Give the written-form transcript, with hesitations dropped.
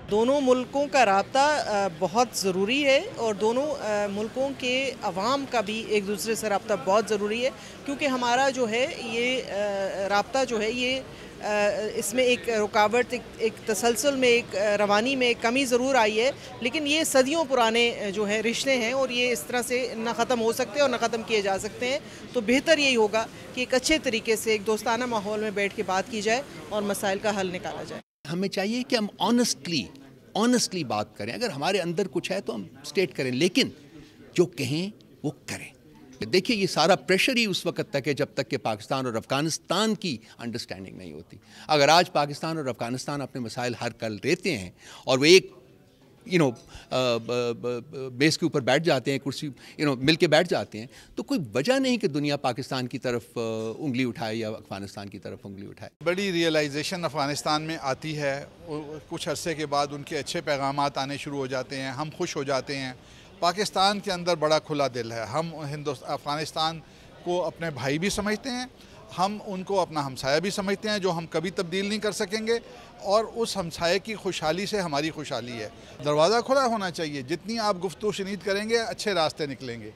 दोनों मुल्कों का राब्ता बहुत ज़रूरी है और दोनों मुल्कों के अवाम का भी एक दूसरे से राब्ता बहुत ज़रूरी है, क्योंकि हमारा जो है ये राब्ता जो है ये इसमें एक रुकावट, एक तसलसल में, एक रवानी में एक कमी ज़रूर आई है, लेकिन ये सदियों पुराने जो है रिश्ते हैं और ये इस तरह से ना ख़त्म हो सकते हैं और ना ख़त्म किए जा सकते हैं। तो बेहतर यही होगा कि एक अच्छे तरीके से एक दोस्ताना माहौल में बैठ के बात की जाए और मसाइल का हल निकाला जाए। हमें चाहिए कि हम ऑनेस्टली बात करें। अगर हमारे अंदर कुछ है तो हम स्टेट करें, लेकिन जो कहें वो करें। देखिए, ये सारा प्रेशर ही उस वक्त तक है जब तक कि पाकिस्तान और अफ़गानिस्तान की अंडरस्टैंडिंग नहीं होती। अगर आज पाकिस्तान और अफ़गानिस्तान अपने मसाइल हल कर लेते हैं और वो एक बेस के ऊपर बैठ जाते हैं, कुर्सी मिल के बैठ जाते हैं, तो कोई वजह नहीं कि दुनिया पाकिस्तान की तरफ उंगली उठाए या अफ़गानिस्तान की तरफ उंगली उठाए। बड़ी रियलाइजेशन अफ़गानिस्तान में आती है, कुछ अरसे के बाद उनके अच्छे पैगामात आने शुरू हो जाते हैं, हम खुश हो जाते हैं। पाकिस्तान के अंदर बड़ा खुला दिल है, हम अफ़गानिस्तान को अपने भाई भी समझते हैं, हम उनको अपना हमसाया भी समझते हैं जो हम कभी तब्दील नहीं कर सकेंगे, और उस हमसाये की खुशहाली से हमारी खुशहाली है। दरवाज़ा खुला होना चाहिए, जितनी आप गुफ्तगू शनीद करेंगे अच्छे रास्ते निकलेंगे।